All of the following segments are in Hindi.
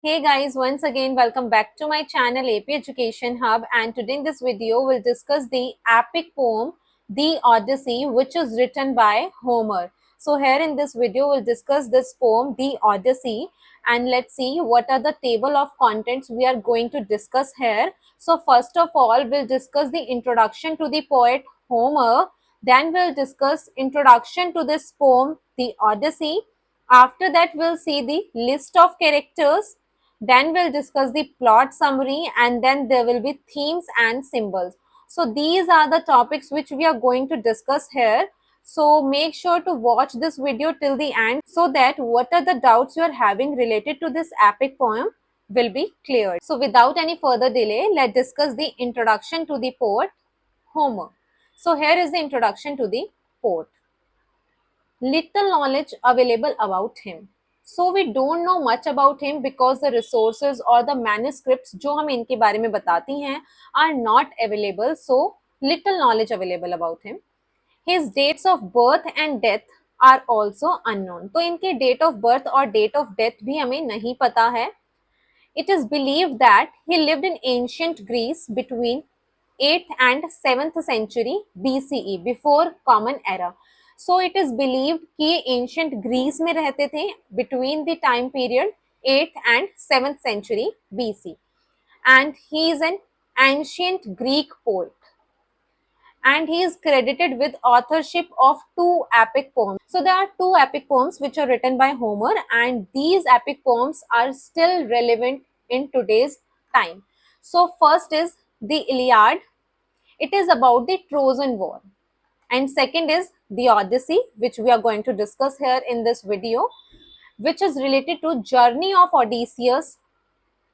Hey guys, once again welcome back to my channel AP Education Hub, and today in this video we'll discuss the epic poem The Odyssey, which is written by Homer. So here in this video we'll discuss this poem The Odyssey, and let's see what are the table of contents we are going to discuss here. So first of all we'll discuss the introduction to the poet Homer, then we'll discuss introduction to this poem The Odyssey. After that we'll see the list of characters, then we'll discuss the plot summary, and then there will be themes and symbols. So these are the topics which we are going to discuss here. So make sure to watch this video till the end so that what are the doubts you are having related to this epic poem will be cleared. So without any further delay, let's discuss the introduction to the poet Homer. So here is the introduction to the poet. Little knowledge available about him. So we don't know much about him because the resources or the manuscripts जो हमें इनके बारे में बताती हैं are not available. So little knowledge available about him. His dates of birth and death are also unknown. तो इनके date of birth और date of death भी हमें नहीं पता है. It is believed that he lived in ancient Greece between 8th and 7th century BCE, before Common Era. So it is believed कि ancient Greece में रहते थे between the time period 8th and 7th century BC. And he is an ancient Greek poet. And he is credited with authorship of two epic poems. So there are two epic poems which are written by Homer, and these epic poems are still relevant in today's time. So first is the Iliad. It is about the Trojan War. And second is the Odyssey, which we are going to discuss here in this video, which is related to journey of Odysseus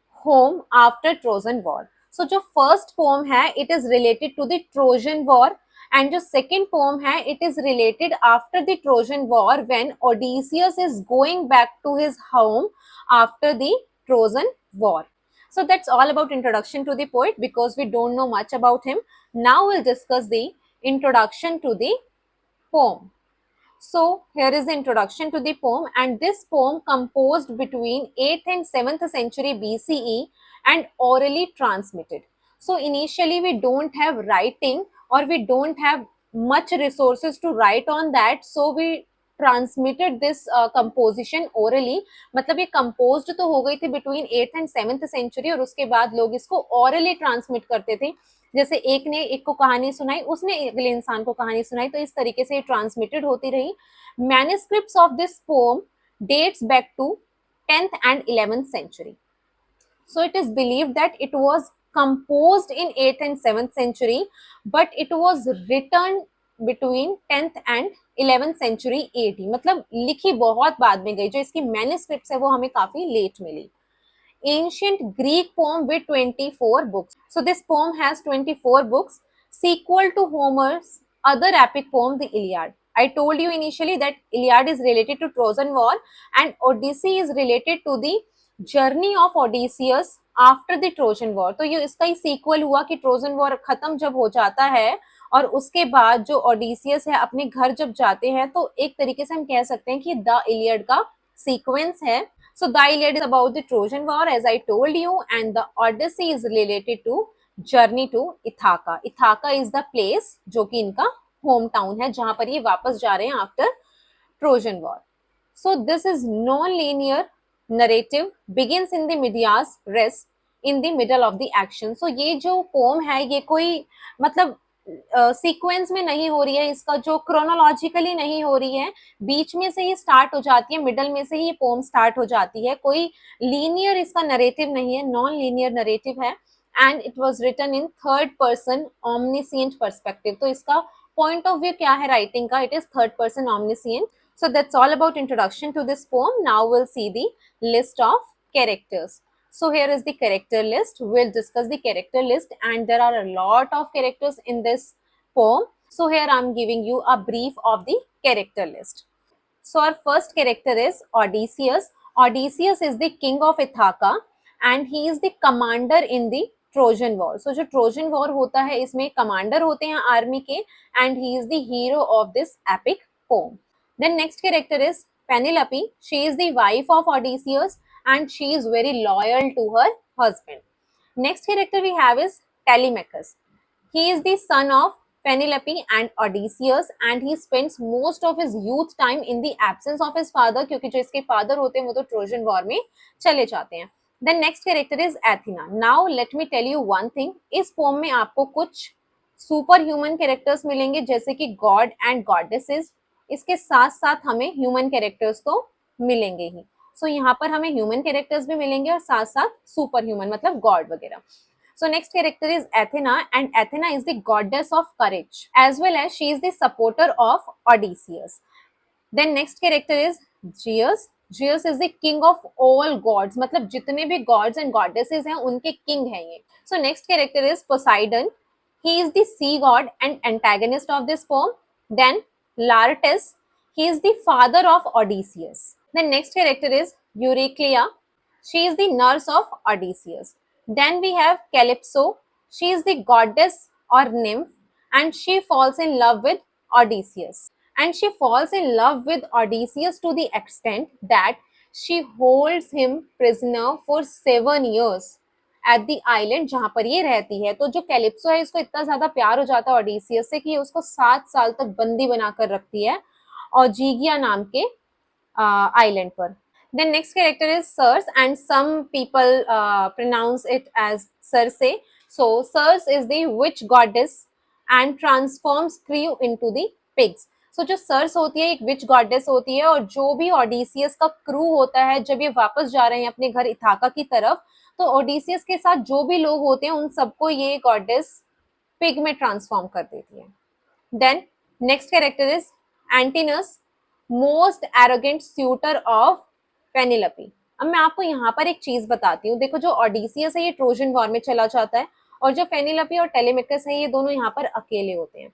home after Trojan War. So जो first poem है it is related to the Trojan War, and जो second poem है it is related after the Trojan War when Odysseus is going back to his home after the Trojan War. So that's all about introduction to the poet because we don't know much about him. Now we'll discuss the introduction to the poem. So here is the introduction to the poem, and this poem composed between 8th and 7th century BCE and orally transmitted. So initially we don't have writing or we don't have much resources to write on that, so we transmitted this composition orally. मतलब ये composed तो हो गई थी between 8th and 7th century और उसके बाद लोग इसको orally transmit करते थे. जैसे एक ने एक को कहानी सुनाई, उसने अगले इंसान को कहानी सुनाई, तो इस तरीके से ट्रांसमिटेड होती रही. Manuscripts of this pome dates back to 10th and 11th century. So it is believed that it was composed in 8th and 7th century, but it was written between 10th and 11th century AD. मतलब लिखी बहुत बाद में गई, जो इसकी मैन्युस्क्रिप्ट्स है वो हमें काफी late milli. Ancient Greek poem with 24 books. So this poem has 24 books, sequel to Homer's other epic poem, the Iliad. I told you initially that Iliad is related to Trojan War and Odyssey is related to the journey of Odysseus after the Trojan War. तो ये इसका ही sequel हुआ कि Trojan War खत्म जब हो जाता है और उसके बाद जो Odysseus है अपने घर जब जाते हैं, तो एक तरीके से हम कह सकते हैं कि द इलियड का सीक्वेंस है. So the Iliad is about the Trojan War, as I told you, and the Odyssey is related to journey to Ithaca. Ithaca is the place जो कि इनका होम टाउन है जहां पर ये वापस जा रहे हैं after Trojan War. So this is non-linear narrative, begins in the medias res, in the middle of the action. So ये जो poem है ये कोई मतलब सीक्वेंस में नहीं हो रही है, इसका जो क्रोनोलॉजिकली नहीं हो रही है, बीच में से ही स्टार्ट हो जाती है, मिडल में से ही पोम स्टार्ट हो जाती है. कोई लीनियर इसका नरेटिव नहीं है, नॉन लीनियर नरेटिव है. And it was written in third person omniscient perspective. तो इसका पॉइंट ऑफ व्यू क्या है राइटिंग का? It is third person omniscient. So that's all about introduction to this poem. Now we'll see the list of characters. So here is the character list. We'll discuss the character list, and there are a lot of characters in this poem. So here I'm giving you a brief of the character list. So our first character is Odysseus. Odysseus is the king of Ithaca and he is the commander in the Trojan War. So जो Trojan War होता है इसमें commander होते हैं army के, and he is the hero of this epic poem. Then next character is Penelope. She is the wife of Odysseus and she is very loyal to her husband. Next character we have is Telemachus. He is the son of Penelope and Odysseus and he spends most of his youth time in the absence of his father, क्योंकि जो इसके father होते हैं वो तो ट्रोजन वॉर में चले जाते हैं. Then next character is Athena. Now let me tell you one thing. इस poem में आपको कुछ सुपर ह्यूमन कैरेक्टर्स मिलेंगे जैसे कि गॉड एंड गॉडेसेस. इसके साथ साथ हमें ह्यूमन कैरेक्टर्स तो मिलेंगे ही. सो यहाँ पर हमें ह्यूमन कैरेक्टर्स भी मिलेंगे और साथ साथ सुपर ह्यूमन मतलब गॉड वगैरह. So next character is Athena and Athena is the goddess of courage as well as she is the supporter of Odysseus. Then next character is Zeus. Zeus is the king of all gods. मतलब जितने भी gods and goddesses हैं उनके king हैं ये. So next character is Poseidon. He is the sea god and antagonist of this poem. Then Laertes. He is the father of Odysseus. Then next character is Euryclea. She is the nurse of Odysseus. Then we have Calypso. She is the goddess or nymph and she falls in love with Odysseus. And she falls in love with Odysseus to the extent that she holds him prisoner for 7 years at the island जहां पर ये रहती है. तो जो कैलिप्सो है इसको इतना ज्यादा प्यार हो जाता है ऑडिसियस से कि उसको 7 साल तक बंदी बनाकर रखती है और जीगिया नाम के आइलैंड पर. Then next character is Circe and some people pronounce it as Circe. So Circe is the witch goddess and transforms crew into the pigs. So जो Circe होती है एक witch goddess होती है और जो भी Odysseus का crew होता है जब ये वापस जा रहे हैं अपने घर इथाका की तरफ तो Odysseus के साथ जो भी लोग होते हैं उन सबको ये goddess pig में transform कर देती है. Then next character is Antinous, most arrogant suitor of पेनिलपी. अब मैं आपको यहाँ पर एक चीज बताती हूँ. देखो जो ऑडिसियस है ये ट्रोजन वॉर में चला जाता है और जो पेनिलपी और टेलेमेकस है ये दोनों यहाँ पर अकेले होते हैं.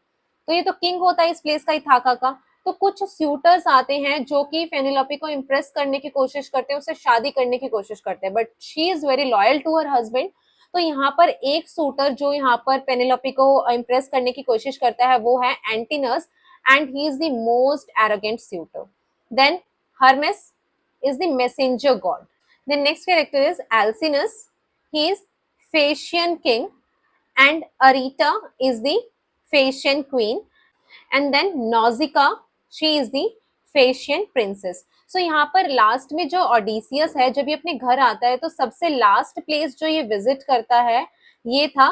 तो ये तो किंग होता है इस प्लेस का इथाका का. तो कुछ स्यूटर्स आते हैं जो कि पेनिलपी को इम्प्रेस करने की कोशिश करते हैं, उससे शादी करने की कोशिश करते हैं, but she is very loyal to her husband. तो यहाँ पर एक सूटर जो यहाँ पर पेनिलपी को इम्प्रेस करने की कोशिश करता है वो है Antinous and he is the most arrogant suitor. Then Hermes is the messenger god. The next character is Alcinous. He is Phaeacian king and Areta is the Phaeacian queen and then Nausicaa, she is the Phaeacian princess. So यहाँ पर लास्ट में जो Odysseus है जब ये अपने घर आता है तो सबसे लास्ट प्लेस जो ये विजिट करता है ये था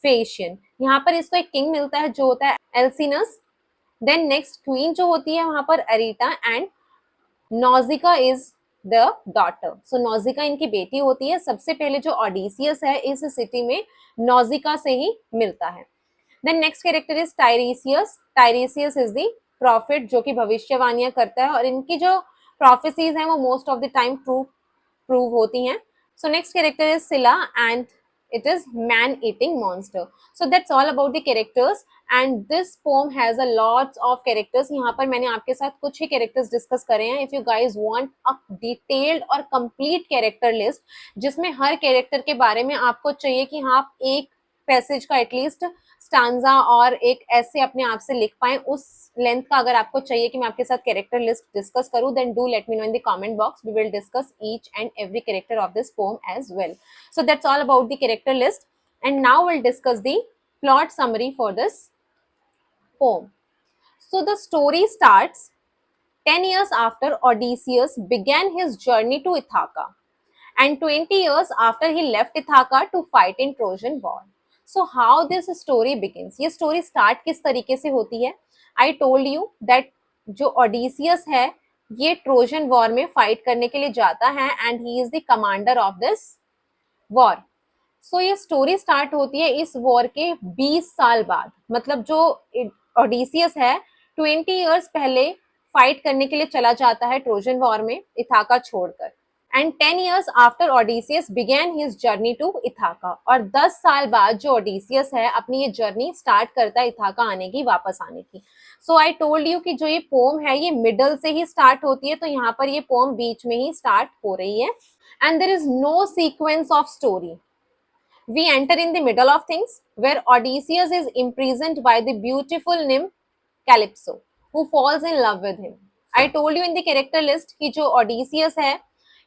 Phaeacian. यहाँ पर इसको एक किंग मिलता है जो होता है Alcinous. Then next क्वीन जो होती है वहां पर Areta and Nausicaa is the daughter. So Nausicaa इनकी बेटी होती है. सबसे पहले जो ऑडिसियस है इस सिटी में नौजिका से ही मिलता है. Then next character is Tiresias. Tiresias is the prophet जो कि भविष्यवाणियां करता है और इनकी जो प्रोफेसीज हैं वो most of the time prove होती हैं. सो नेक्स्ट कैरेक्टर इज सिला and it is man-eating monster. So that's all about the characters and this poem has a lots of characters. यहाँ पर मैंने आपके साथ कुछ ही characters discuss करे हैं. If you guys want a detailed और complete character list जिसमें हर character के बारे में आपको चाहिए कि हाँ आप एक पैसेज का एटलीस्ट स्टांजा और एक ऐसे अपने आप से लिख पाए उस लेंथ का अगर आपको चाहिए कि मैं आपके साथ कैरेक्टर लिस्ट डिस्कस करूं then do let me know in the comment box. We will discuss each and every character of this poem as well. So that's all about the character list and now will discuss the plot summary for this poem. So the story starts 10 years after Odysseus began his journey to Ithaca and 20 years after he left Ithaca to fight in Trojan War. So how this story begins? ये story start किस तरीके से होती है? I told you that जो Odysseus है ये ट्रोजन वॉर में फाइट करने के लिए जाता है and he is the commander of this war. So ये स्टोरी स्टार्ट होती है इस वॉर के 20 साल बाद. मतलब जो ओडिसियस है 20 इयर्स पहले फाइट करने के लिए चला जाता है ट्रोजन वॉर में इथाका छोड़कर and 10 years after Odysseus began his journey to Ithaca. और 10 साल बाद जो Odysseus है अपनी ये जर्नी स्टार्ट करता है इथाका आने की, वापस आने की. सो आई टोल्ड यू कि जो ये पोम है ये मिडल से ही स्टार्ट होती है तो यहाँ पर ये पोम बीच में ही स्टार्ट हो रही है and there is no sequence of story. We enter in the middle of things where Odysseus is imprisoned by the beautiful nymph Calypso who falls in love with him. I told you in the character list कि जो Odysseus है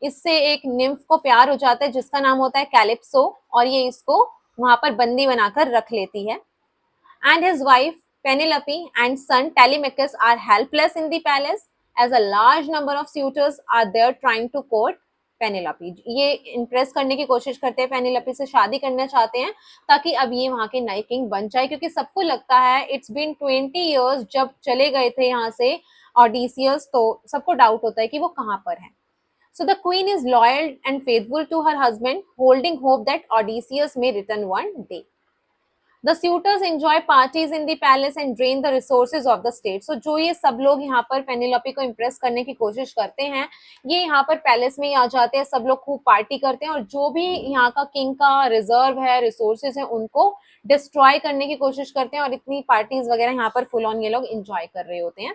इससे एक निम्फ को प्यार हो जाता है जिसका नाम होता है कैलिप्सो, और ये इसको वहां पर बंदी बनाकर रख लेती है। And his wife Penelope and son Telemachus are helpless in the palace as a large number of suitors are there trying to court Penelope. ये इंप्रेस करने की कोशिश करते हैं, पेनिलोपी से शादी करना चाहते हैं ताकि अब ये वहां के नए किंग बन जाए, क्योंकि सबको लगता है इट्स बीन 20 years जब चले गए थे यहाँ से ऑडिसियस, तो सबको डाउट होता है कि वो कहाँ पर है। So the queen is loyal and faithful to her husband, holding hope that Odysseus may return one day. The suitors enjoy parties in the palace and drain the resources of the state. So जो ये सब लोग यहाँ पर पेनिलोपी को इम्प्रेस करने की कोशिश करते हैं, ये यहाँ पर पैलेस में ही आ जाते हैं, सब लोग खूब पार्टी करते हैं और जो भी यहाँ का किंग का रिजर्व है, रिसोर्सेज है, उनको डिस्ट्रॉय करने की कोशिश करते हैं और इतनी पार्टीज वगैरह यहाँ पर फुल ऑन ये लोग इंजॉय कर रहे होते हैं।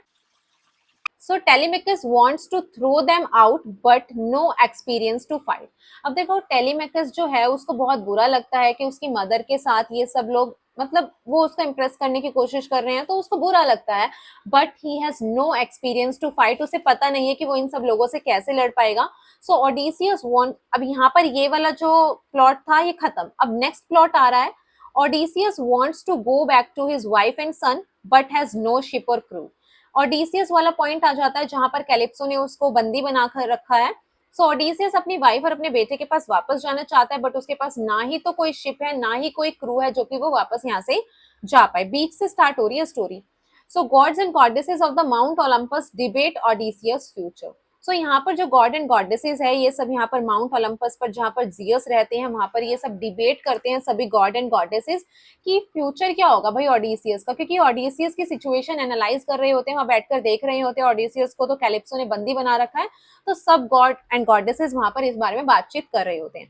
So Telemachus wants to throw them out but no experience to fight. अब देखो टेलीमेकस जो है उसको बहुत बुरा लगता है कि उसकी मदर के साथ ये सब लोग, मतलब वो उसको इम्प्रेस करने की कोशिश कर रहे हैं तो उसको बुरा लगता है, but he has no experience to fight. उसे पता नहीं है कि वो इन सब लोगों से कैसे लड़ पाएगा। सो ऑडिसियस वॉन्ट, अब यहाँ पर ये वाला जो प्लॉट था ये खत्म, अब नेक्स्ट प्लॉट आ रहा है। Odysseus wants to go back to his wife and son but has no ship or crew. Odysseus वाला पॉइंट आ जाता है जहां पर कैलिप्सो ने उसको बंदी बनाकर रखा है। सो ऑडिसियस अपनी वाइफ और अपने बेटे के पास वापस जाना चाहता है, बट उसके पास ना ही तो कोई शिप है ना ही कोई क्रू है जो कि वो वापस यहाँ से जा पाए। बीच से स्टार्ट हो रही है story. So gods and goddesses of the Mount Olympus debate Odysseus future. So यहाँ पर जो गॉड एंड गॉडेसेस है ये सब यहाँ पर माउंट ओलंपस पर जहाँ पर जियस रहते हैं वहां पर ये सब डिबेट करते हैं सभी गॉड एंड गॉडेसेस कि फ्यूचर क्या होगा भाई ऑडिसियस का, क्योंकि ऑडिसियस की सिचुएशन एनालाइज कर रहे होते हैं, वहां बैठकर देख रहे होते हैं ऑडिसियस को, तो कैलिप्सो ने बंदी बना रखा है, तो सब गॉड एंड गॉडेसेस वहां पर इस बारे में बातचीत कर रहे होते हैं।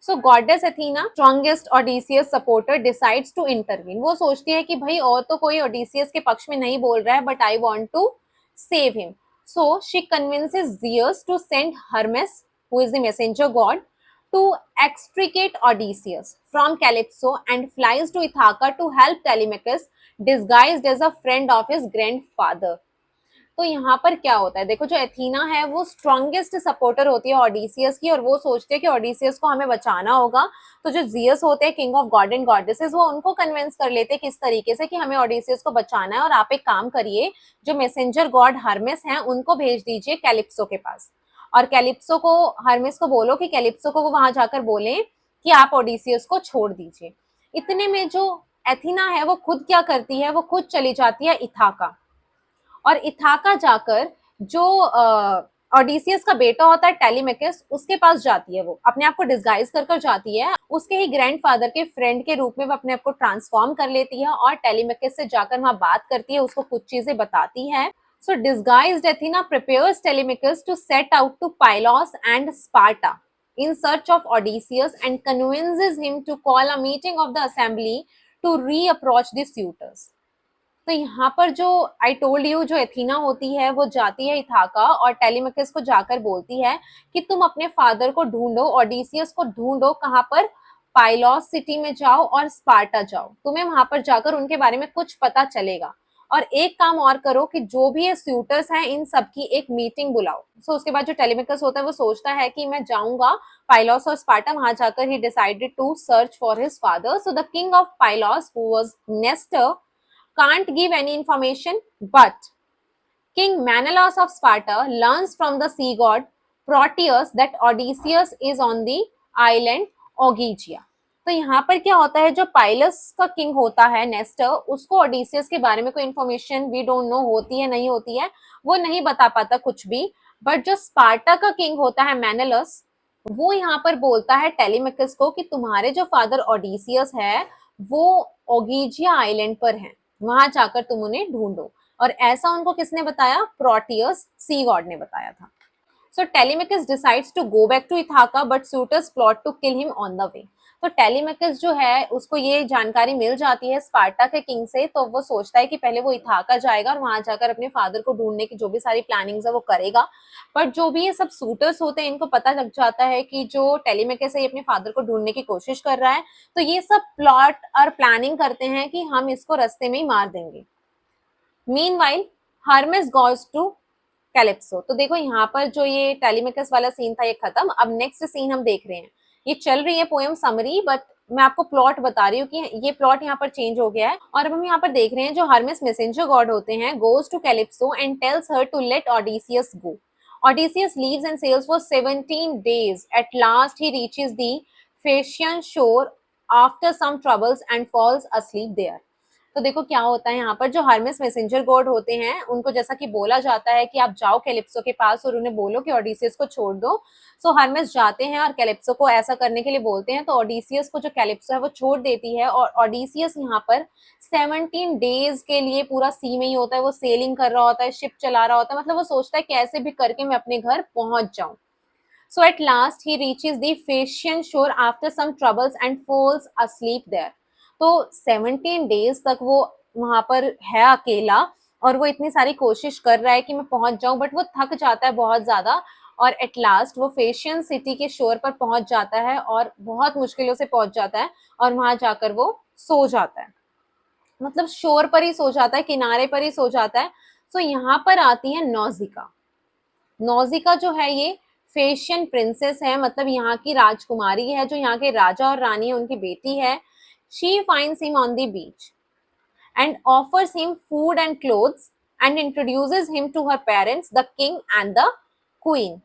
So goddess Athena, strongest Odysseus supporter, decides to intervene. वो सोचती है कि भाई और तो कोई ऑडिसियस के पक्ष में नहीं बोल रहा है, but I want to save him. So she convinces Zeus to send Hermes, who is the messenger god, to extricate Odysseus from Calypso and flies to Ithaca to help Telemachus disguised as a friend of his grandfather. तो यहाँ पर क्या होता है, देखो जो एथीना है वो स्ट्रॉन्गेस्ट सपोर्टर होती है ऑडिसियस की, और वो सोचती है कि ऑडिसियस को हमें बचाना होगा। तो जो जियस होते हैं king of God and goddesses, वो उनको कन्विंस कर लेते हैं किस तरीके से कि हमें ऑडिसियस को बचाना है, और आप एक काम करिए, जो मैसेंजर गॉड हर्मेस हैं उनको भेज दीजिए कैलिप्सो के पास, और कैलिप्सो को, हर्मेस को बोलो कि कैलिप्सो को वो वहां जाकर बोले कि आप ऑडिसियस को छोड़ दीजिए। इतने में जो एथीना है वो खुद क्या करती है, वो खुद चली जाती है इथाका, और इथाका जाकर जो ऑडिसियस का बेटा होता है टेलीमेकस, उसके पास जाती है, वो अपने आप को डिस्गाइज कर जाती है, उसके ही ग्रैंडफादर के फ्रेंड के रूप में वो अपने आप को ट्रांसफॉर्म कर लेती है और टेलीमेकस से जाकर वहां बात करती है, उसको कुछ चीजें बताती है। So disguised Athena prepares Telemachus to set out to Pylos and Sparta in search of Odysseus and convinces him to call a meeting of the assembly to reapproach the suitors. तो यहाँ पर जो आई टोल्ड यू, जो एथीना होती है वो जाती है इथाका और टेलीमेकस को जाकर बोलती है कि तुम अपने फादर को ढूंढो, ऑडिसियस को ढूंढो, कहाँ पर, पाइलॉस सिटी में जाओ और स्पार्टा जाओ, तुम्हें वहां पर जाकर उनके बारे में कुछ पता चलेगा, और एक काम और करो कि जो भी ये स्यूटर्स हैं इन सबकी एक मीटिंग बुलाओ। सो उसके बाद जो टेलीमेकस होता है वो सोचता है कि मैं जाऊंगा पाइलॉस और स्पार्टा, वहां जाकर ही decided to search for his father. So the king of Pylos who was Nestor can't give any information, but King Menelaus of Sparta learns from the sea god Proteus that Odysseus is on the island Ogygia. तो यहाँ पर क्या होता है, जो पाइलस का किंग होता है नेस्टर, उसको ऑडिसियस के बारे में कोई इन्फॉर्मेशन वी डोंट नो होती है नहीं होती है, वो नहीं बता पाता कुछ भी, बट जो स्पार्टा का किंग होता है मेनेलस, वो यहाँ पर बोलता है टेलीमेकस को कि तुम्हारे जो फादर ऑडिसियस है वो ओगीजिया आइलैंड पर हैं, वहां जाकर तुम उन्हें ढूंढो। और ऐसा उनको किसने बताया, प्रोटियस सी गॉड ने बताया था। So Telemachus decides to go back to Ithaca but suitors plot to kill him on the way. तो टेलीमेकस जो है उसको ये जानकारी मिल जाती है स्पार्टा के किंग से, तो वो सोचता है कि पहले वो इथाका जाएगा और वहां जाकर अपने फादर को ढूंढने की जो भी सारी प्लानिंग्स है वो करेगा। बट जो भी ये सब सूटर्स होते हैं इनको पता लग जाता है कि जो टेलीमेकस है ये अपने फादर को ढूंढने की कोशिश कर रहा है, तो ये सब प्लॉट और प्लानिंग करते हैं कि हम इसको रास्ते में ही मार देंगे। Meanwhile Hermes goes to Calypso. तो देखो यहाँ पर जो ये टेलीमेकस वाला सीन था ये खत्म। अब नेक्स्ट सीन हम देख रहे हैं। ये चल रही है पोएम समरी, बट मैं आपको प्लॉट बता रही हूँ कि ये प्लॉट यहाँ पर चेंज हो गया है। और अब हम यहाँ पर देख रहे हैं जो हर्मेस मैसेंजर गॉड होते हैं goes to Calypso and tells her to let Odysseus go. Odysseus leaves and sails for 17 days. At last he reaches the Phaeacian shore after some troubles and falls asleep there. तो देखो क्या होता है यहाँ पर, जो हर्मेस मैसेंजर गॉड होते हैं उनको जैसा कि बोला जाता है कि आप जाओ कैलिप्सो के पास और उन्हें बोलो कि ओडिसियस को छोड़ दो। सो हर्मेस जाते हैं और कैलिप्सो को ऐसा करने के लिए बोलते हैं, तो ओडिसियस को जो कैलिप्सो है वो छोड़ देती है। और ओडिसियस यहाँ पर 17 डेज के लिए पूरा सी में ही होता है, वो सेलिंग कर रहा होता है, शिप चला रहा होता है, मतलब वो सोचता है कैसे भी करके मैं अपने घर पहुंच जाऊं। So at last he reaches the Phaeacian shore after some troubles and falls asleep there. तो 17 डेज तक वो वहां पर है अकेला और वो इतनी सारी कोशिश कर रहा है कि मैं पहुंच जाऊं, बट वो थक जाता है बहुत ज्यादा। और एट लास्ट वो फेशियन सिटी के शोर पर पहुंच जाता है और बहुत मुश्किलों से पहुंच जाता है और वहां जाकर वो सो जाता है, मतलब शोर पर ही सो जाता है, किनारे पर ही सो जाता है। सो यहाँ पर आती है नौजिका। नौजिका जो है ये फेशियन प्रिंसेस है, मतलब यहाँ की राजकुमारी है, जो यहाँ के राजा और रानी है उनकी बेटी है। She finds him on the beach and offers him food and clothes and introduces him to her parents, the king and the queen.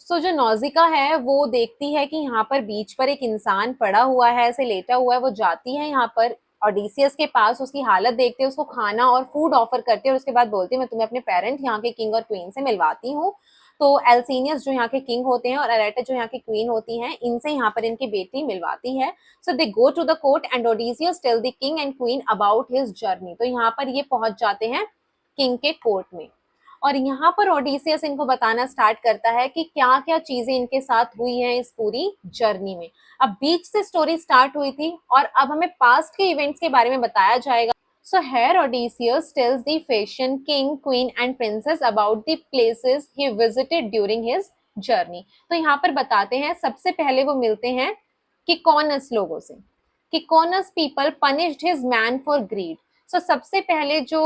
So जो नौजिका है वो देखती है कि यहाँ पर बीच पर एक इंसान पड़ा हुआ है, ऐसे लेटा हुआ है। वो जाती है यहाँ पर ओडिसियस के पास, उसकी हालत देखते हैं, उसको खाना और फूड ऑफर करते हैं और उसके बाद बोलती है मैं तुम्हें अपने पेरेंट यहाँ के किंग और क्वीन से मिलवाती हूँ। तो एल्सीनियस जो यहाँ के किंग होते हैं और अरेटा जो यहाँ की क्वीन होती हैं, इनसे यहाँ पर इनकी बेटी मिलवाती है। So they go to the court and Odysseus tell the king and queen about his journey. तो यहाँ पर ये पहुंच जाते हैं किंग के कोर्ट में और यहाँ पर ओडिसियस इनको बताना स्टार्ट करता है कि क्या क्या चीजें इनके साथ हुई हैं इस पूरी जर्नी में। अब बीच से स्टोरी स्टार्ट हुई थी और अब हमें पास्ट के इवेंट्स के बारे में बताया जाएगा। So here Odysseus tells the Phaeacian king, queen and princess about the places he visited during his journey. तो यहाँ पर बताते हैं, सबसे पहले वो मिलते हैं किकोनस लोगों से। Cicones people punished his man for greed. So सबसे पहले जो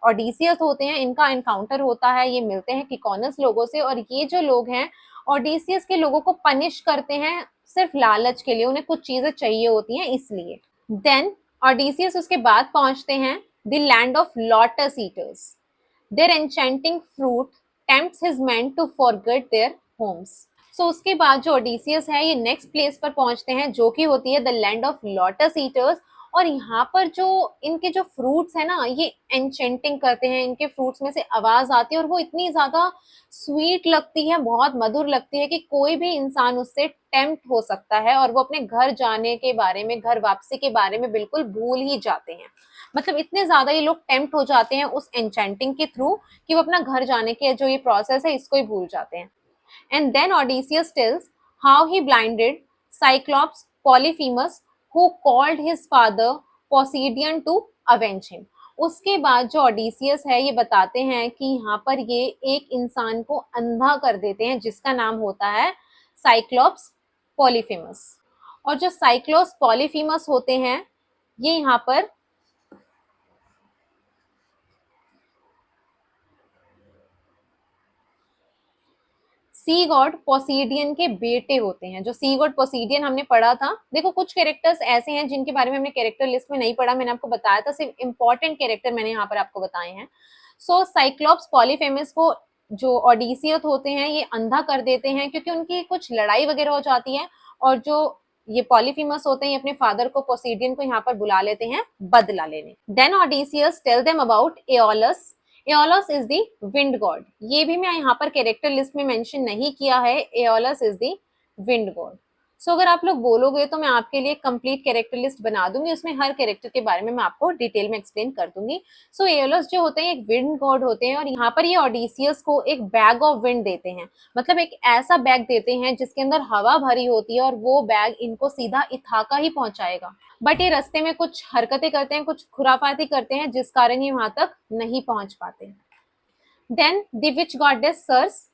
ओडिसियस होते हैं इनका एनकाउंटर होता है, ये मिलते हैं किकोनस लोगों से और ये जो लोग हैं ओडिसियस के लोगों को पनिश करते हैं सिर्फ लालच के लिए, उन्हें कुछ चीजें चाहिए होती हैं इसलिए। देन ओडिसियस उसके बाद पहुंचते हैं the land of lotus eaters. Their enchanting fruit tempts his man to forget their homes. So उसके बाद जो ओडिसियस है ये नेक्स्ट प्लेस पर पहुंचते हैं जो कि होती है the land of lotus eaters. और यहाँ पर जो इनके जो फ्रूट्स है ना ये एन्चेंटिंग करते हैं, इनके फ्रूट्स में से आवाज आती है और वो इतनी ज्यादा स्वीट लगती है, बहुत मधुर लगती है कि कोई भी इंसान उससे टेम्प्ट हो सकता है और वो अपने घर जाने के बारे में, घर वापसी के बारे में बिल्कुल भूल ही जाते हैं। मतलब इतने ज्यादा ये लोग टेम्प्ट हो जाते हैं उस एन्चेंटिंग के थ्रू कि वो अपना घर जाने के जो ये प्रोसेस है इसको ही भूल जाते हैं। And then Odysseus tells how he blinded Cyclops Polyphemus, who called his father Poseidon to avenge him. उसके बाद जो ओडिसियस है ये बताते हैं कि यहाँ पर ये एक इंसान को अंधा कर देते हैं जिसका नाम होता है साइक्लोप्स पॉलीफेमस। और जो साइक्लोप्स पॉलीफेमस होते हैं ये यहाँ पर सी गॉड पोसीडियन के बेटे होते हैं। जो सी गॉड पोसीडियन हमने पढ़ा था, देखो कुछ कैरेक्टर्स ऐसे हैं जिनके बारे में हमने कैरेक्टर लिस्ट में नहीं पढ़ा, मैंने आपको बताया था, सिर्फ इंपॉर्टेंट कैरेक्टर मैंने यहाँ पर आपको बताए हैं। सो साइक्लोप्स पॉलीफेमस को जो ओडिसियस होते हैं ये अंधा कर देते हैं क्योंकि उनकी कुछ लड़ाई वगैरह हो जाती है और जो ये पॉलीफेमस होते हैं ये अपने फादर को पोसीडियन को यहाँ पर बुला लेते हैं बदला लेने। Then Odysseus tell them about Aeolus. Aeolus is the wind god. ये भी मैं यहाँ पर कैरेक्टर लिस्ट में मेंशन नहीं किया है, Aeolus is the wind God. सो अगर आप लोग बोलोगे तो मैं आपके लिए कंप्लीट कैरेक्टर लिस्ट बना दूंगी, उसमें हर कैरेक्टर के बारे में मैं आपको डिटेल में एक्सप्लेन कर दूंगी। सो एओलस जो होते हैं एक विंड गॉड होते हैं और यहाँ पर ये ओडिसियस को एक बैग ऑफ विंड देते हैं, मतलब एक ऐसा बैग देते हैं जिसके अंदर हवा भरी होती है और वो बैग इनको सीधा इथाका ही पहुंचाएगा। बट ये रास्ते में कुछ हरकतें करते हैं, कुछ खुराफाती करते हैं जिस कारण ये वहां तक नहीं पहुंच पाते। Then the witch goddess Circe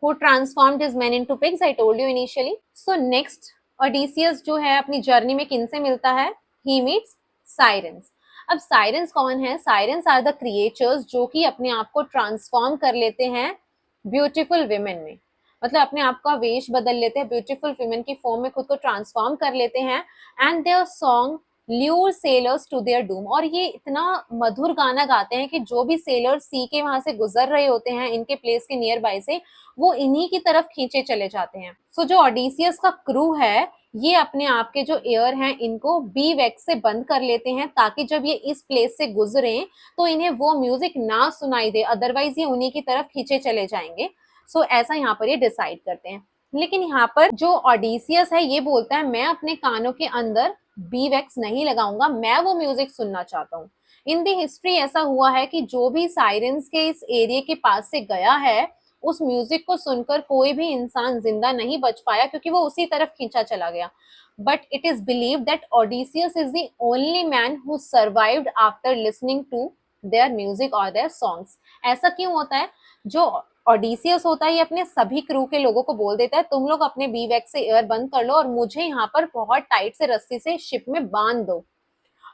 who transformed his men into pigs, I told you initially. So next Odysseus जो है अपनी जर्नी में किन से मिलता है, he meets sirens. अब साइरेंस कौन है? साइरेंस आर द क्रिएचर्स जो कि अपने आप को ट्रांसफॉर्म कर लेते हैं ब्यूटीफुल विमेन में, मतलब अपने आप का वेश बदल लेते हैं, ब्यूटीफुल विमेन की फॉर्म में खुद को ट्रांसफॉर्म कर लेते हैं। And their song lure sailors to their doom, और ये इतना मधुर गाना गाते हैं कि जो भी सेलर सी के वहां से गुजर रहे होते हैं इनके प्लेस के नियर बाय से, वो इन्हीं की तरफ खींचे चले जाते हैं। सो जो ऑडिसियस का क्रू है ये अपने आप के जो एयर हैं इनको बी वैक्स से बंद कर लेते हैं, ताकि जब ये इस प्लेस से गुजरे तो इन्हें वो म्यूजिक ना सुनाई दे, अदरवाइज ये उन्हीं की तरफ खींचे चले जाएंगे। सो ऐसा यहाँ पर ये डिसाइड करते हैं। लेकिन यहाँ पर जो ऑडिसियस है ये बोलता है मैं अपने कानों के अंदर बी वैक्स नहीं लगाऊंगा, मैं वो म्यूजिक सुनना चाहता हूँ। इन दी हिस्ट्री ऐसा हुआ है कि जो भी साइरेंस के इस एरिया के पास से गया है उस म्यूजिक को सुनकर कोई भी इंसान जिंदा नहीं बच पाया, क्योंकि वो उसी तरफ खींचा चला गया। But it is believe that Odysseus is the only man who survived after listening to their music और देयर सॉन्ग्स। ऐसा क्यों होता है? जो ओडिसियस होता है ये अपने सभी क्रू के लोगों को बोल देता है तुम लोग अपने बी वैक्स से एयर बंद कर लो और मुझे यहाँ पर बहुत टाइट से रस्सी से शिप में बांध दो।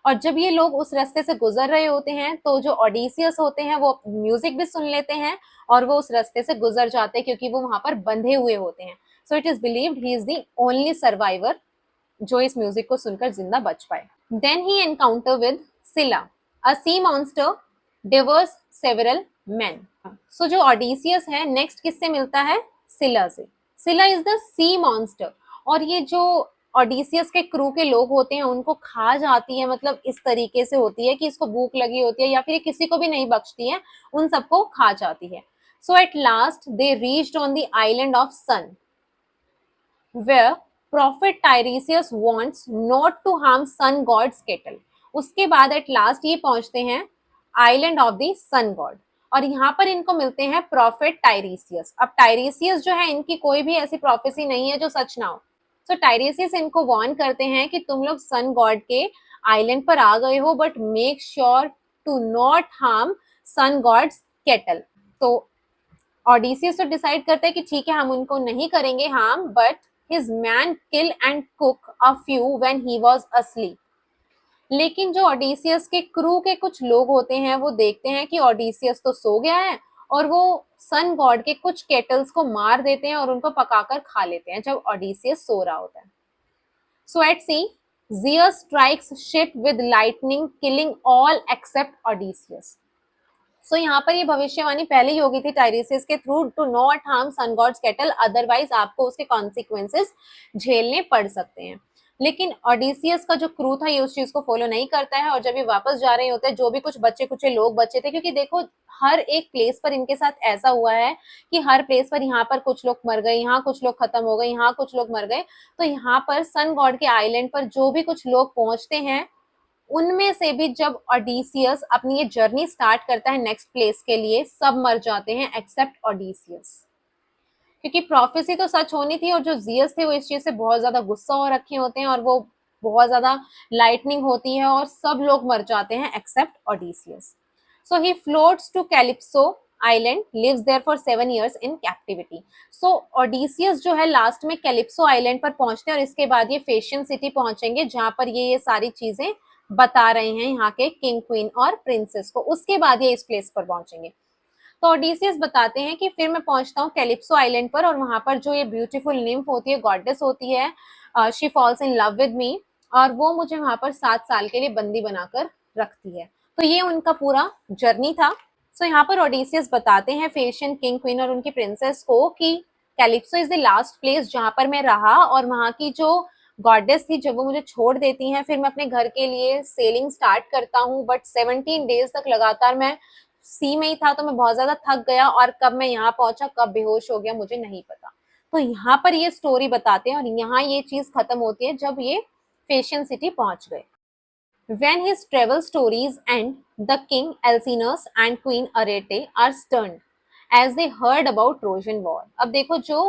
और जब ये लोग उस रास्ते से गुजर रहे होते हैं तो जो ओडिसियस होते हैं वो म्यूजिक भी सुन लेते हैं और वो उस रास्ते से गुजर जाते हैं, क्योंकि वो वहां पर बंधे हुए होते हैं। So it is believed he is the only survivor जो इस म्यूजिक को सुनकर जिंदा बच पाए। Then he encounter with Scylla, a sea monster devours several man. So जो ओडिसियस है नेक्स्ट किससे मिलता है? सिला से। सिला इज द सी मॉन्स्टर, और ये जो ओडिसियस के क्रू के लोग होते हैं उनको खा जाती है, मतलब इस तरीके से होती है कि इसको भूख लगी होती है या फिर किसी को भी नहीं बख्शती है, उन सबको खा जाती है। So at last they reached on the island of sun where prophet Tiresias wants not to harm sun god's kettle। उसके बाद एट लास्ट ये पहुंचते हैं island of the sun god, और यहाँ पर इनको मिलते हैं प्रॉफिट टाइरेसियस। अब टाइरेसियस जो है इनकी कोई भी ऐसी प्रोफेसी नहीं है जो सच ना हो। सो टाइरेसियस इनको वार्न करते हैं कि तुम लोग सन गॉड के आइलैंड पर आ गए हो but make sure to not harm sun god's cattle. तो ऑडिसियस तो डिसाइड करता है कि ठीक है हम उनको नहीं करेंगे harm, but his man kill and cook a few when he was asleep। लेकिन जो ओडिसियस के क्रू के कुछ लोग होते हैं वो देखते हैं कि ओडिसियस तो सो गया है और वो सन गॉड के कुछ केटल्स को मार देते हैं और उनको पकाकर खा लेते हैं जब ओडिसियस सो रहा होता है। So at sea Zeus strikes ship with lightning killing all except Odysseus। So यहाँ पर ये भविष्यवाणी पहले ही हो गई थी टाइरेसियस के through, to not harm sun god's cattle, otherwise आपको उसके कॉन्सिक्वेंसेस झेलने पड़ सकते हैं। लेकिन ओडिसियस का जो क्रू था ये उस चीज को फॉलो नहीं करता है, और जब ये वापस जा रहे होते हैं जो भी कुछ बच्चे कुछ लोग बचे थे, क्योंकि देखो हर एक प्लेस पर इनके साथ ऐसा हुआ है कि हर प्लेस पर यहाँ पर कुछ लोग मर गए, यहाँ कुछ लोग खत्म हो गए, यहाँ कुछ लोग मर गए, तो यहाँ पर सन गॉड के आइलैंड पर जो भी कुछ लोग पहुंचते हैं उनमें से भी जब ओडिसियस अपनी ये जर्नी स्टार्ट करता है नेक्स्ट प्लेस के लिए, सब मर जाते हैं एक्सेप्ट ओडिसियस, क्योंकि प्रोफेसी तो सच होनी थी और जो जियस थे वो इस चीज से बहुत ज्यादा गुस्सा हो रखे होते हैं और वो बहुत ज्यादा लाइटनिंग होती है और सब लोग मर जाते हैं except Odysseus. So he floats to Calypso island, lives there for 7 years in captivity. So Odysseus जो है लास्ट में कैलिप्सो आइलैंड पर पहुंचते हैं और इसके बाद ये फेशियन सिटी पहुंचेंगे जहां पर ये सारी चीजें बता रहे हैं यहाँ के किंग क्वीन और प्रिंसेस को, उसके बाद ये इस प्लेस पर पहुंचेंगे। तो ओडिसियस बताते हैं कि फिर मैं पहुंचता हूँ कैलिप्सो आइलैंड पर और वहां पर जो ये ब्यूटीफुल निम्फ होती है, गॉडेस होती है, she falls in love with me, और वो मुझे वहां पर 7 साल के लिए बंदी बनाकर रखती है। तो ये उनका पूरा जर्नी था। सो यहाँ पर ओडिसियस बताते हैं फेशियन किंग क्वीन और उनकी प्रिंसेस को कि calypso is the last place जहां पर मैं रहा, और वहां की जो गॉडेस थी जब वो मुझे छोड़ देती हैं फिर मैं अपने घर के लिए सेलिंग स्टार्ट करता हूँ, बट 17 डेज तक लगातार मैं सी में ही था तो मैं बहुत ज्यादा थक गया और कब मैं यहाँ पहुंचा कब बेहोश हो गया मुझे नहीं पता। तो यहाँ पर ये स्टोरी बताते हैं और यहाँ ये चीज खत्म होती है जब ये फेशियन सिटी पहुंच गए। When his travel stories end, the king Alcinous and queen Arete are stunned as they heard about Trojan War। अब देखो जो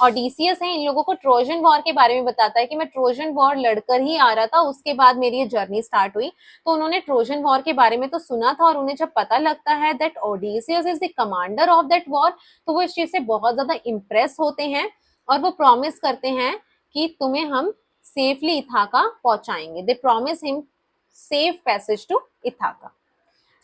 ओडिसियस है इन लोगों को ट्रोजन वॉर के बारे में बताता है कि मैं ट्रोजन वॉर लड़कर ही आ रहा था, उसके बाद मेरी ये जर्नी स्टार्ट हुई। तो उन्होंने ट्रोजन वॉर के बारे में तो सुना था और उन्हें जब पता लगता है that Odysseus is the commander of that war तो वो इस चीज से बहुत ज्यादा इम्प्रेस होते हैं और वो प्रॉमिस करते हैं कि तुम्हें हम सेफली इथाका पहुंचाएंगे। They promise him safe passage to Ithaca.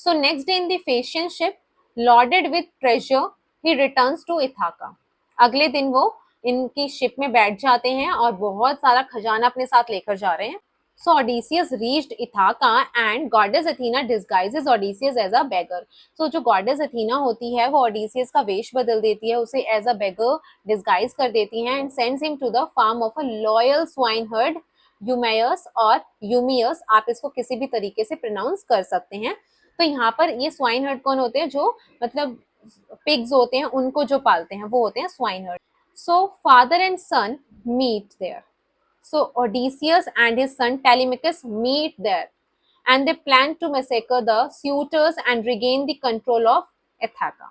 So next day in the Phaeacian ship, loaded with treasure, he returns to Ithaca. अगले दिन वो इनकी शिप में बैठ जाते हैं और बहुत सारा खजाना अपने साथ लेकर जा रहे हैं. So Odysseus reached Ithaca and goddess Athena disguises Odysseus as a beggar. So जो goddess Athena होती है वो Odysseus का वेश बदल देती है, उसे as a beggar disguise कर देती है and sends him to the farm of a loyal swineherd Eumaeus और Eumaeus, आप इसको किसी भी तरीके से प्रोनाउंस कर सकते हैं. तो यहाँ पर ये स्वाइन हर्ड कौन होते हैं, जो मतलब पिग्स होते हैं उनको जो पालते हैं वो होते हैं swineherd. So father and son meet there. So Odysseus and his son Telemachus meet there and they plan to massacre the suitors and regain the control of Ithaca.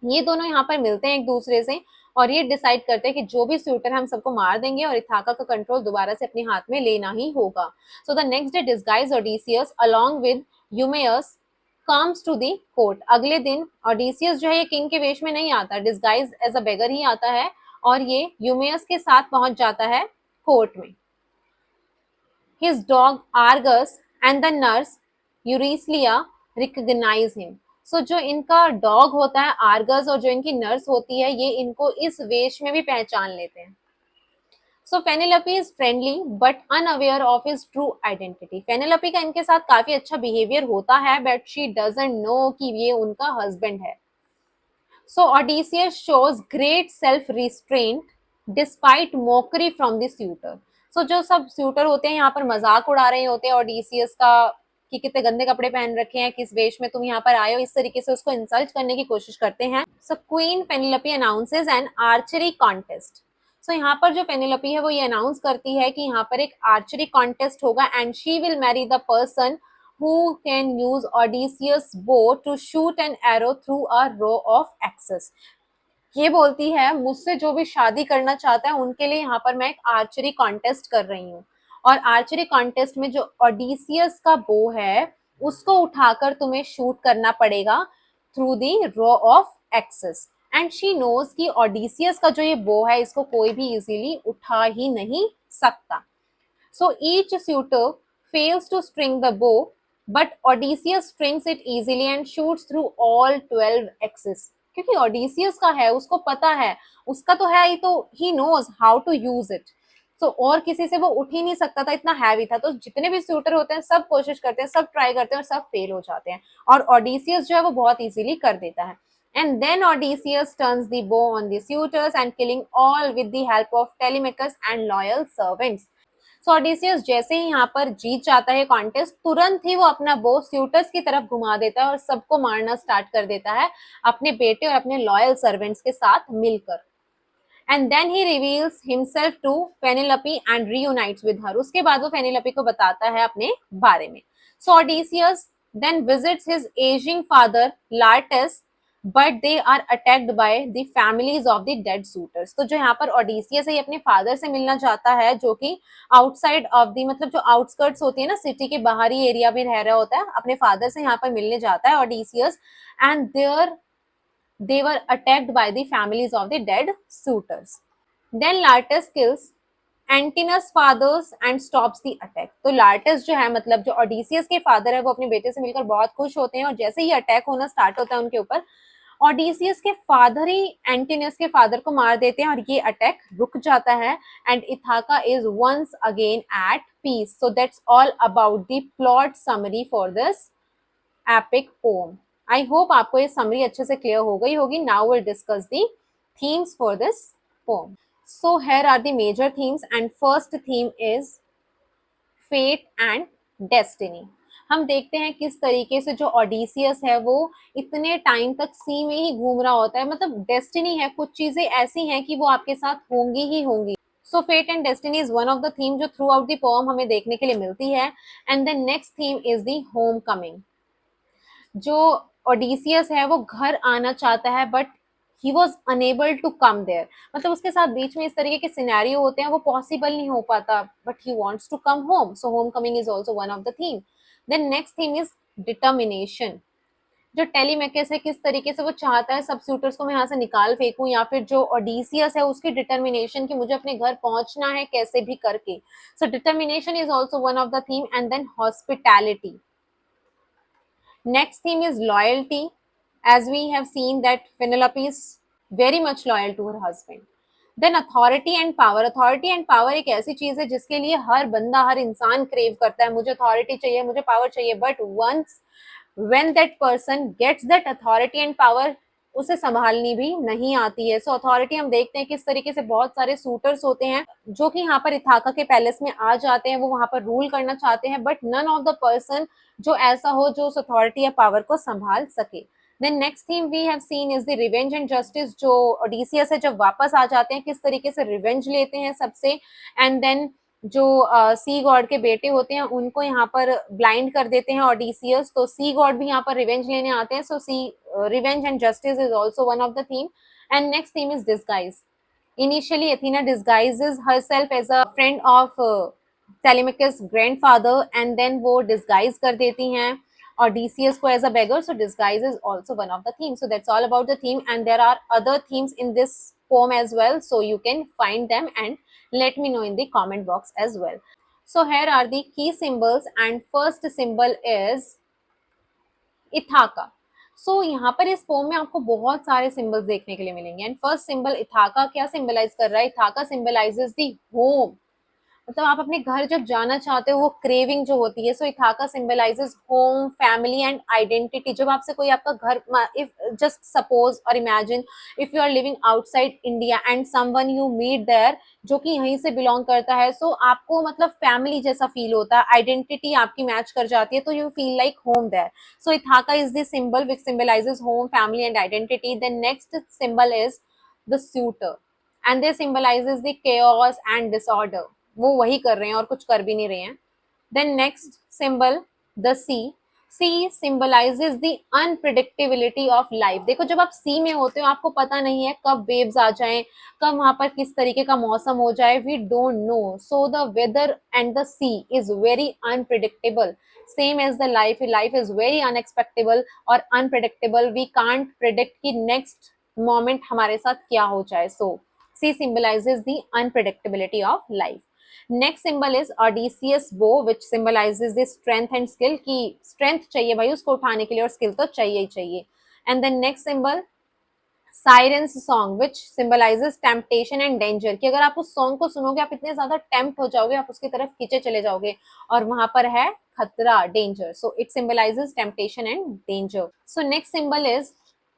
ये दोनों यहाँ पर मिलते हैं एक दूसरे से और ये डिसाइड करते हैं कि जो भी सूटर हम सबको मार देंगे और इथाका का कंट्रोल दोबारा से अपने हाथ में लेना ही होगा. So the next day disguise Odysseus along with Eumaeus comes to the court. अगले दिन Odysseus जो है ये किंग के वेश में नहीं आता, डिस्गाइज एज अ बेगर ही आता है और ये Eumaeus के साथ पहुंच जाता है कोर्ट में. His dog Argus and the nurse Eurycleia recognize him. So जो इनका डॉग होता है आर्गस और जो इनकी नर्स होती है ये इनको इस वेश में भी पहचान लेते हैं. So Penelope is friendly but unaware of his true identity. Penelope का इनके साथ काफी अच्छा बिहेवियर होता है but she doesn't know कि ये उनका हस्बैंड है. So Odysseus shows great self-restraint despite mockery from the suitor. So जो सब suitor होते हैं यहाँ पर मजाक उड़ा रहे होते हैं Odysseus का कि कितने गंदे कपड़े पहन रखे हैं, किस वेश में तुम यहाँ पर आए हो, इस तरीके से उसको इंसल्ट करने की कोशिश करते हैं. So Queen Penelope announces an archery contest. So यहाँ पर जो Penelope है वो ये अनाउंस करती है कि यहाँ पर एक आर्चरी कॉन्टेस्ट होगा and she will marry the person who can use Odysseus' bow to shoot an arrow through a row of axes. ये बोलती है मुझसे जो भी शादी करना चाहता है उनके लिए यहाँ पर मैं एक आर्चरी कॉन्टेस्ट कर रही हूँ और आर्चरी कॉन्टेस्ट में जो Odysseus का बो है उसको उठाकर तुम्हें शूट करना पड़ेगा through the row of axes. And she knows कि Odysseus का जो ये बो है इसको कोई भी इजीली उठा ही नहीं सकता. So each suitor fails to string the bow but Odysseus strings it easily and shoots through all 12 axes. क्योंकि Odysseus का है, उसको पता है, उसका तो है ही, तो he knows how to use it. So और किसी से वो उठ ही नहीं सकता था, इतना हैवी था. तो जितने भी शूटर होते हैं सब कोशिश करते हैं, सब ट्राई करते हैं और सब फेल हो जाते हैं और Odysseus जो है वो बहुत इजीली कर देता है. And then Odysseus turns the bow on the suitors and killing all with the help of Telemachus and loyal servants. So Odysseus जैसे ही यहाँ पर जीत जाता है कॉन्टेस्ट, तुरंत ही वो अपना बो स्यूटर्स की तरफ घुमा देता है और सबको मारना स्टार्ट कर देता है अपने बेटे और अपने लॉयल सर्वेंट्स के साथ मिलकर. And then he reveals himself to Penelope and reunites with her. उसके बाद वो Penelope को बताता है अपने बारे में. So Odysseus then visits his aging father Laertes, but they are attacked by the families of the dead suitors. तो जो यहाँ पर Odysseus है ये अपने फादर से मिलना चाहता है जो कि आउटसाइड ऑफ दी मतलब जो आउटस्कर्ट्स होती है ना सिटी के बाहरी एरिया में रह रहा होता है, अपने फादर से यहाँ पर मिलने जाता है Odysseus and there they were attacked by the families of the dead suitors. Then Laertes kills Antinous fathers and stops the attack. तो Laertes जो है मतलब जो Odysseus के फादर है वो अपने बेटे से मिलकर बहुत खुश होते हैं और जैसे ही अटैक होना स्टार्ट होता है उनके ऊपर Odysseus के फादर ही Antinous के फादर को मार देते हैं और ये अटैक रुक जाता है and Ithaca is once again at peace. So that's all about the plot summary for this epic poem. I hope आपको ये समरी अच्छे से क्लियर हो गई होगी. Now we'll discuss the themes for this poem. So here are the major themes and first theme is fate and destiny. हम देखते हैं किस तरीके से जो Odysseus है वो इतने टाइम तक सी में ही घूम रहा होता है, मतलब डेस्टिनी है, कुछ चीजें ऐसी हैं कि वो आपके साथ होंगी ही होंगी. So fate and destiny is one of the theme जो throughout the poem हमें देखने के लिए मिलती है. And the next theme is the homecoming. जो Odysseus है वो घर आना चाहता है but he was unable to come there. मतलब उसके साथ बीच में इस तरीके के सिनेरियो होते हैं वो पॉसिबल नहीं हो पाता but he wants to come home. So homecoming is also one of the theme. Then next theme is determination. जो टेलीमेकस है किस तरीके से वो चाहता है सब सूटर्स को मैं यहाँ से निकाल फेंकूं, या फिर जो ओडिसियस है उसकी डिटर्मिनेशन कि मुझे अपने घर पहुंचना है कैसे भी करके. So determination is also one of the theme. And then hospitality. Next theme is loyalty, as we have seen that Penelope is very much loyal to her husband. Then authority and power. Authority and power एक ऐसी चीज है जिसके लिए हर बंदा, हर इंसान क्रेव करता है, मुझे अथॉरिटी चाहिए, मुझे पावर चाहिए. But once when that person gets that authority and power, उसे संभालनी भी नहीं आती है. सो अथॉरिटी हम देखते हैं किस तरीके से बहुत सारे सूटर्स होते हैं जो कि यहाँ पर इथाका के पैलेस में आ जाते हैं, वो वहां पर रूल करना चाहते हैं, but none of the person जो ऐसा हो जो उस अथॉरिटी या पावर को संभाल सके. Then next theme we have seen is the revenge and justice. जो ओडिसियस है जब वापस आ जाते हैं किस तरीके से रिवेंज लेते हैं सबसे. एंड देन जो सी गॉड के बेटे होते हैं उनको यहाँ पर ब्लाइंड कर देते हैं ओडिसियस, तो सी गॉड भी यहाँ पर रिवेंज लेने आते हैं. So see revenge and justice is also one of the theme. And next theme is disguise. Initially, Athena disguises herself as a friend of Telemachus' grandfather, and then वो disguise कर देती हैं Odysseus को as a beggar. So disguise is also one of the themes. So that's all about the theme, and there are other themes in this poem as well. So you can find them and let me know in the comment box as well. So here are the key symbols, and first symbol is Ithaka. सो यहाँ पर इस पोम में आपको बहुत सारे सिंबल्स देखने के लिए मिलेंगे. एंड फर्स्ट सिंबल इथाका क्या सिंबलाइज कर रहा है? Ithaca symbolizes the home. मतलब आप अपने घर जब जाना चाहते हो वो क्रेविंग जो होती है. So Ithaca symbolises home, family and identity. जब आपसे कोई आपका घर, if just suppose or imagine if you are living outside India and someone you meet there जो कि यहीं से बिलोंग करता है, सो आपको मतलब फैमिली जैसा फील होता है, आइडेंटिटी आपकी मैच कर जाती है, तो you feel like home there. So Ithaca is the symbol which symbolises home, family and identity. Then next symbol is the suitor, and they symbolizes the chaos and disorder. वो वही कर रहे हैं और कुछ कर भी नहीं रहे हैं. Then next symbol, the sea. Sea symbolizes the unpredictability of life. देखो जब आप सी में होते हो आपको पता नहीं है कब वेव्स आ जाएं, कब वहां पर किस तरीके का मौसम हो जाए. We don't know. So the weather and the sea is very unpredictable. Same as the life. Life is very unexpectable or unpredictable. We can't predict कि next moment हमारे साथ क्या हो जाए. So sea symbolizes the unpredictability of life. Next symbol is Odysseus bow which symbolises the strength and skill. की स्ट्रेंथ चाहिए भाई उसको उठाने के लिए और स्किल तो चाहिए ही चाहिए. And then next symbol siren's song which symbolises temptation and danger. कि अगर आप उस सॉन्ग को सुनोगे आप इतने ज्यादा टेम्प्ट हो जाओगे, आप उसकी तरफ खींचे चले जाओगे और वहां पर है खतरा, danger. So it symbolizes temptation and danger. So next symbol is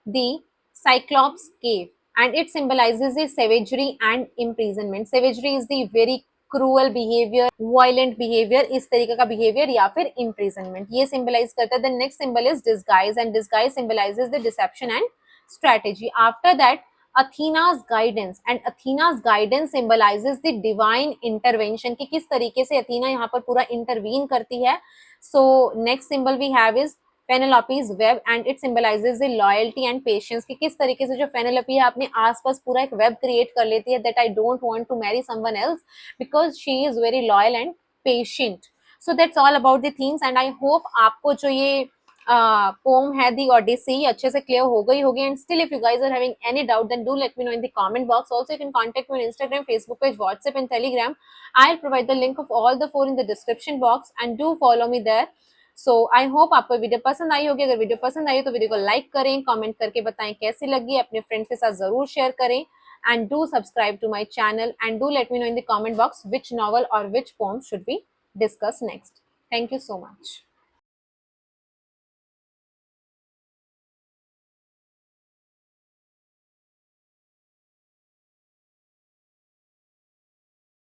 the Cyclops cave and it symbolizes the savagery and imprisonment. Savagery is the very cruel behaviour, violent behaviour, इस तरीके का बिहेवियर या फिर इम्प्रिजनमेंट ये सिंबलाइज करता है. The next symbol is disguise and disguise symbolises the deception and strategy. After that Athena's guidance, and Athena's guidance symbolizes the divine intervention कि किस तरीके से अथीना यहाँ पर पूरा इंटरवीन करती है. So next symbol we have is Penelope's web, and it symbolizes the loyalty and patience कि किस तरीके से जो Penelope है अपने आसपास पूरा एक वेब क्रिएट कर लेती है that I don't want to marry someone else because she is very loyal and patient. So that's all about the themes, and I hope आपको जो ये poem है The Odyssey अच्छे से clear हो गई होगी. And still if you guys are having any doubt then do let me know in the comment box. Also you can contact me on Instagram, Facebook page, WhatsApp and Telegram. I'll provide the link of all the four in the description box and do follow me there. So I hope आपको वीडियो पसंद आई होगी. अगर वीडियो पसंद आई तो वीडियो को लाइक करें, कमेंट करके बताएं कैसी लगी, अपने फ्रेंड्स के साथ जरूर शेयर करें. And do subscribe to my channel and do let me know in the comment box which novel or which poem should be discuss next. Thank you so much.